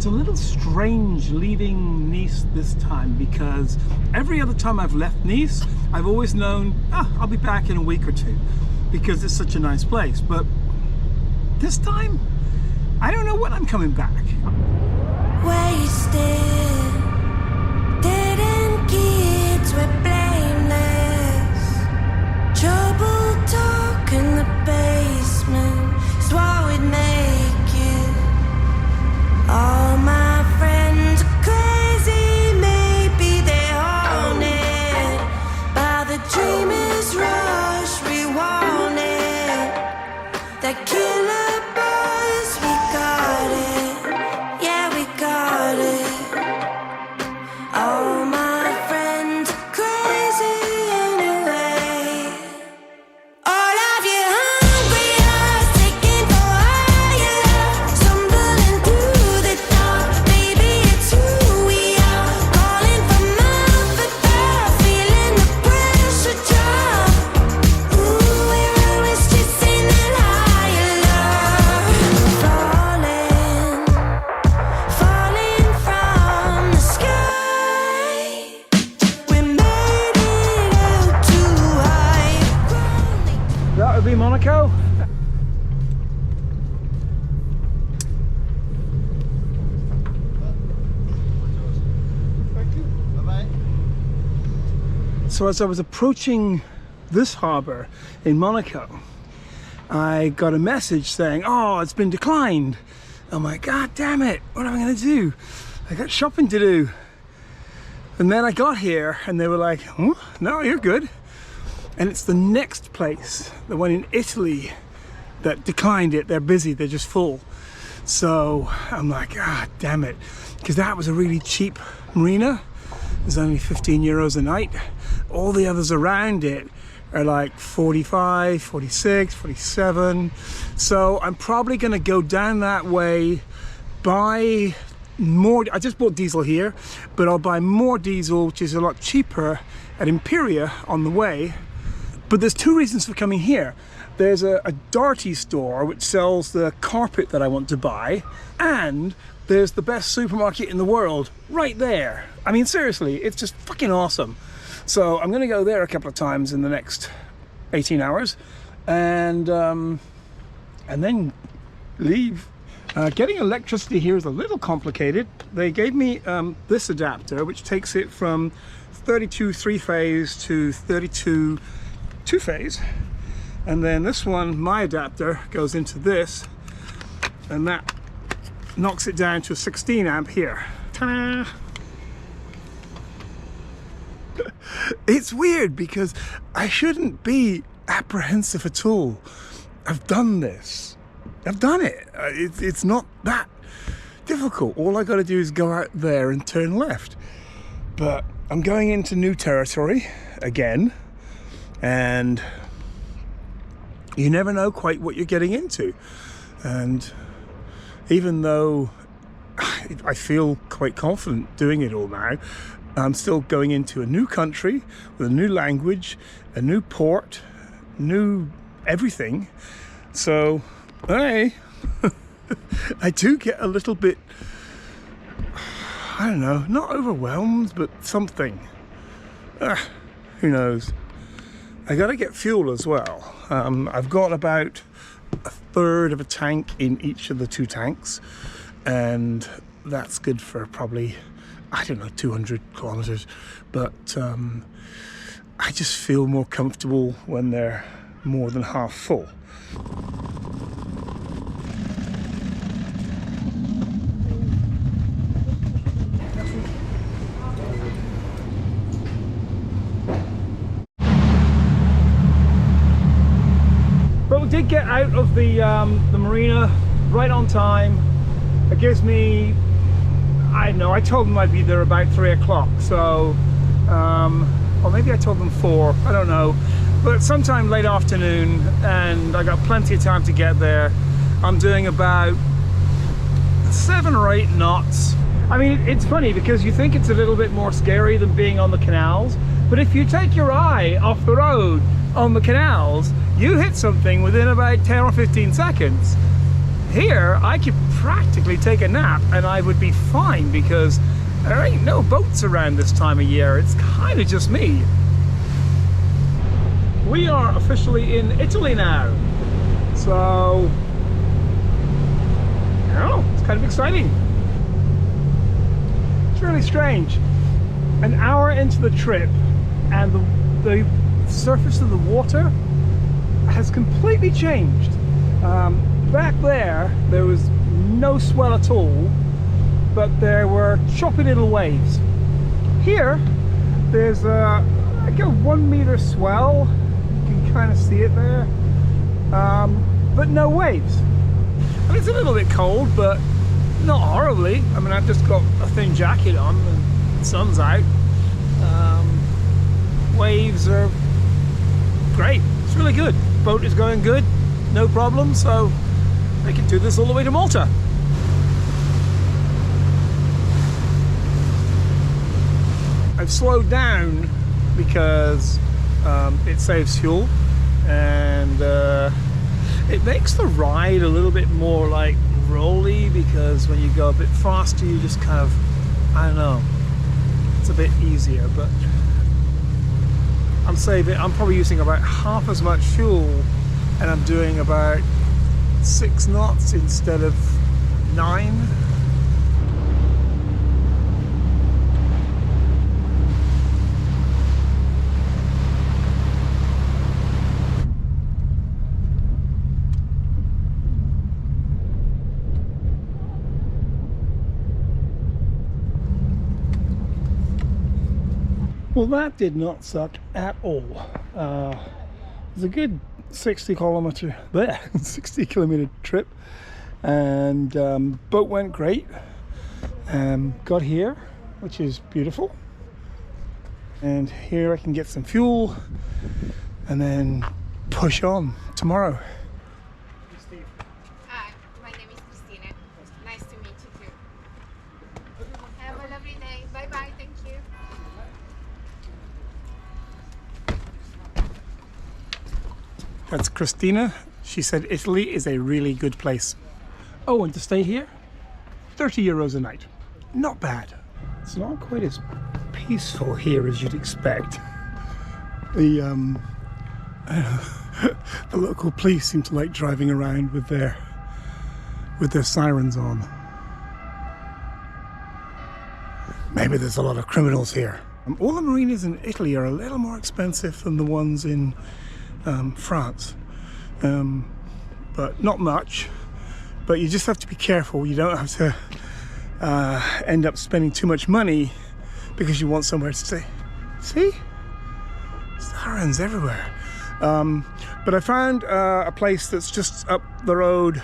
It's a little strange leaving Nice this time, because every other time I've left Nice, I've always known, I'll be back in a week or two, because it's such a nice place. But this time, I don't know when I'm coming back. Wasted, didn't kids were blameless. Trouble talk in the basement is what we'd make it. All my friends are crazy, maybe they're haunted by the dreamer's rush. We want it, that killer buzz. We got it, yeah, we got it. All my friends are crazy anyway. All of you hungry hearts taking for higher, stumbling through the dark. Maybe it's who we are, calling for more football, feeling the pressure drop. Ooh, we're always chasing that higher love. Falling from the sky. We made it out too high. That would be Monaco. Thank you. Bye-bye. So as I was approaching this harbour in Monaco, I got a message saying, oh, it's been declined. I'm like, God damn it, what am I gonna do? I got shopping to do. And then I got here and they were like, oh, no, you're good. And it's the next place, the one in Italy, that declined it. They're busy, they're just full. So I'm like, ah, damn it. Because that was a really cheap marina. It was only 15 euros a night. All the others around it are like 45, 46, 47. So I'm probably gonna go down that way, buy more. I just bought diesel here, but I'll buy more diesel, which is a lot cheaper, at Imperia on the way. But there's two reasons for coming here. There's a Darty store which sells the carpet that I want to buy, and there's the best supermarket in the world right there. I mean, seriously, it's just fucking awesome. So I'm gonna go there a couple of times in the next 18 hours and then leave. Getting electricity here is a little complicated. They gave me this adapter, which takes it from 32 three-phase to 32 two-phase, and then this one, my adapter, goes into this, and that knocks it down to a 16 amp here. Ta-da! It's weird because I shouldn't be apprehensive at all. I've done this. I've done it. It's not that difficult. All I got to do is go out there and turn left. But I'm going into new territory again, and you never know quite what you're getting into. And even though I feel quite confident doing it all now, I'm still going into a new country with a new language, a new port, new everything. So I do get a little bit, I don't know, not overwhelmed, but something. Who knows? I gotta get fuel as well. I've got about a third of a tank in each of the two tanks, and that's good for probably, I don't know, 200 kilometers. But I just feel more comfortable when they're more than half full. But we did get out of the marina right on time. It gives me, I don't know, I told them I'd be there about 3 o'clock, so or maybe I told them 4, I don't know, but sometime late afternoon, and I got plenty of time to get there. I'm doing about 7 or 8 knots. I mean, it's funny because you think it's a little bit more scary than being on the canals, but if you take your eye off the road on the canals, you hit something within about 10 or 15 seconds. Here, I could practically take a nap and I would be fine because there ain't no boats around this time of year. It's kind of just me. We are officially in Italy now. So, I don't know, it's kind of exciting. It's really strange. An hour into the trip and the surface of the water has completely changed. Back there was no swell at all, but there were choppy little waves. Here, there's like a 1 meter swell. You can kind of see it there, but no waves. I mean, it's a little bit cold, but not horribly. I mean, I've just got a thin jacket on and the sun's out. Waves are great. It's really good. Boat is going good, no problem. So I can do this all the way to Malta. I've slowed down because it saves fuel, and it makes the ride a little bit more like rolly, because when you go a bit faster you just kind of, I don't know, it's a bit easier. But I'm probably using about half as much fuel, and I'm doing about 6 knots instead of 9. Well, that did not suck at all. It was a good 60 kilometer trip, and boat went great. Got here, which is beautiful, and here I can get some fuel and then push on tomorrow. Steve. Hi, my name is Christina. Nice to meet you too. Have a lovely day. Bye bye. Thank you. That's Christina. She said Italy is a really good place. Oh, and to stay here, 30 euros a night. Not bad. It's not quite as peaceful here as you'd expect. The the local police seem to like driving around with their sirens on. Maybe there's a lot of criminals here. All the marinas in Italy are a little more expensive than the ones in France, but not much. But you just have to be careful. You don't have to end up spending too much money because you want somewhere to stay. See? Sirens everywhere. But I found a place that's just up the road,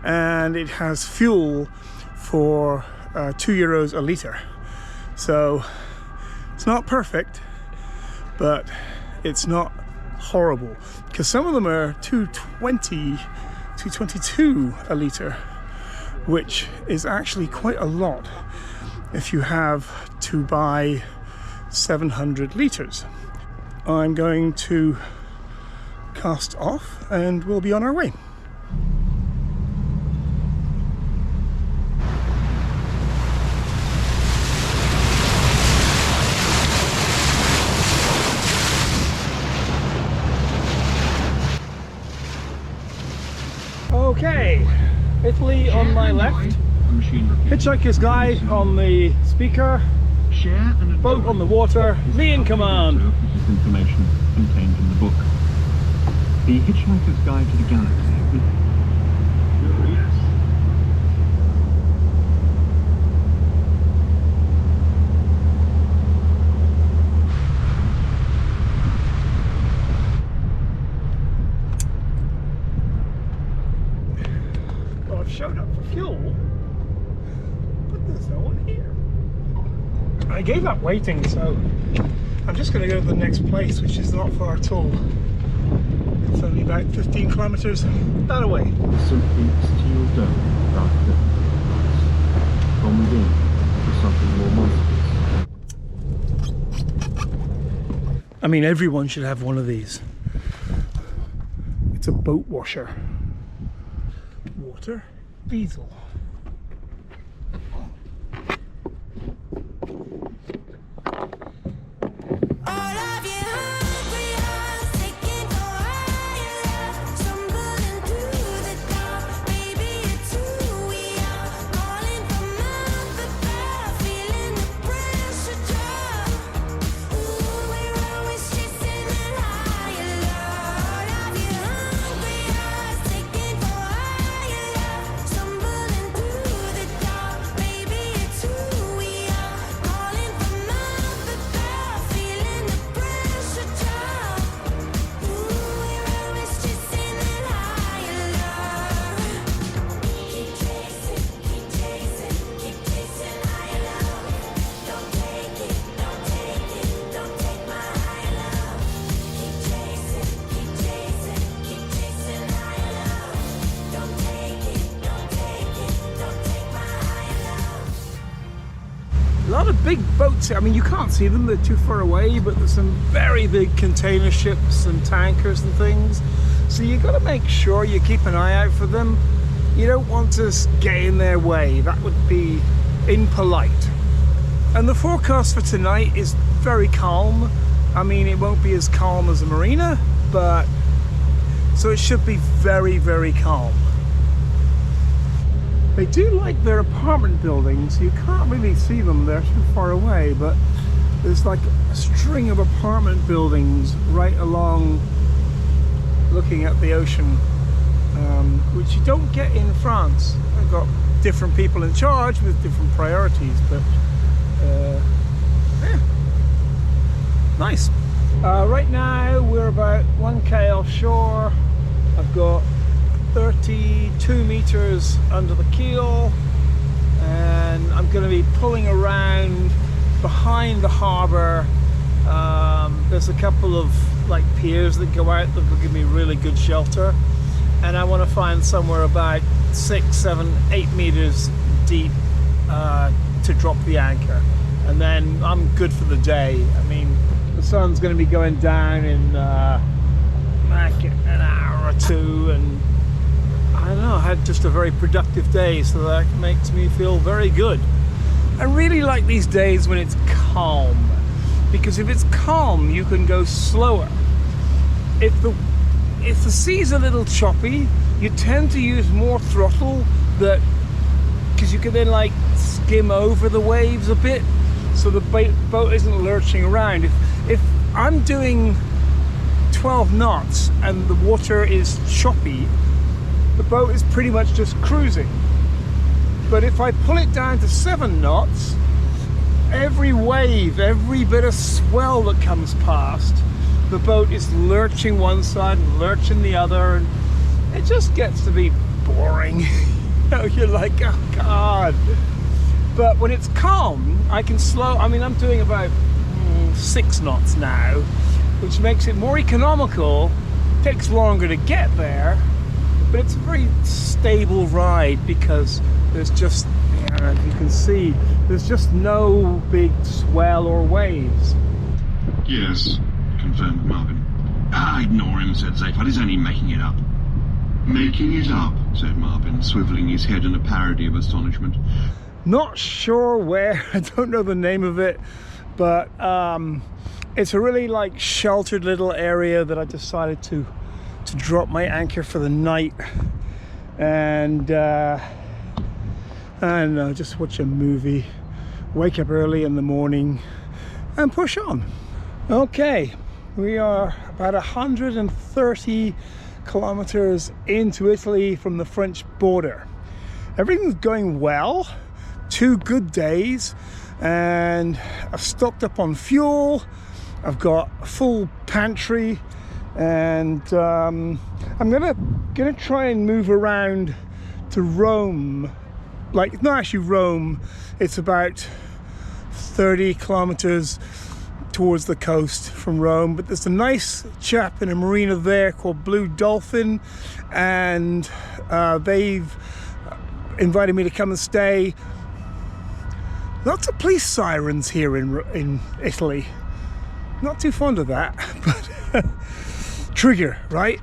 and it has fuel for 2 euros a litre. So it's not perfect, but it's not horrible, because some of them are 2.20, 2.22 a litre, which is actually quite a lot if you have to buy 700 litres. I'm going to cast off and we'll be on our way. Okay, Italy on my left, Hitchhiker's Guide on the speaker, boat on the water, me in command. Information contained in the book. The Hitchhiker's Guide to the Galaxy. Well, I've showed up for fuel, but there's no one here. I gave up waiting, so I'm just going to go to the next place, which is not far at all. It's only about 15 kilometers that away. Simply steel dome rather than from within for something more monstrous. I mean, everyone should have one of these. It's a boat washer. water diesel. All of you hungry hearts taking for higher love, stumbling through the dark. Maybe it's who we are, calling from up above, feeling the pressure drop. Ooh, we're always chasing that higher love. All of you hungry hearts taking for higher love, stumbling through the dark. Maybe it's who we are, calling from up above, feeling the pressure drop. Ooh, we're always chasing that higher love. Keep chasing higher love. Don't take it, don't take my higher love. Keep chasing higher love. Don't take it, don't take my higher love. A lot of big boats. I mean, you can't see them, they're too far away, but there's some very big container ships and tankers and things. So you got to make sure you keep an eye out for them. You don't want to get in their way. That would be impolite. And the forecast for tonight is very calm. I mean, it won't be as calm as a marina, but so it should be very, very calm. They do like their apartment buildings. You can't really see them, they're too far away, but there's like a string of apartment buildings right along looking at the ocean, which you don't get in France. They've got different people in charge with different priorities, but yeah, nice. Right now we're about 1k offshore. I've got 32 meters under the keel, and I'm going to be pulling around behind the harbour. There's a couple of like piers that go out that will give me really good shelter, and I want to find somewhere about 6, 7, 8 meters deep to drop the anchor, and then I'm good for the day. I mean, the sun's going to be going down in like an hour or two, and I don't know, I had just a very productive day, so that makes me feel very good. I really like these days when it's calm, because if it's calm you can go slower. If the sea's a little choppy, you tend to use more throttle, because you can then like skim over the waves a bit, so the boat isn't lurching around. If I'm doing 12 knots and the water is choppy, the boat is pretty much just cruising. But if I pull it down to 7 knots, every wave, every bit of swell that comes past, the boat is lurching one side and lurching the other, and it just gets to be boring. You know, you're like, oh God. But when it's calm, I can slow. I mean, I'm doing about 6 knots now, which makes it more economical. Takes longer to get there, but it's a very stable ride because there's just, as you can see, there's just no big swell or waves. Yes, confirmed Marvin. Ignore him, said Zaphod. He's only making it up. Making it up, said Marvin, swivelling his head in a parody of astonishment. Not sure where, I don't know the name of it, but it's a really like sheltered little area that I decided to drop my anchor for the night, and I don't know, just watch a movie, wake up early in the morning and push on. Okay, we are about 130 kilometers into Italy from the French border. Everything's going well, 2 good days, and I've stocked up on fuel. I've got a full pantry, and I'm gonna try and move around to Rome. Like, not actually Rome, it's about 30 kilometers towards the coast from Rome, but there's a nice chap in a marina there called Blue Dolphin, and they've invited me to come and stay. Lots of police sirens here in Italy. Not too fond of that, but trigger, right?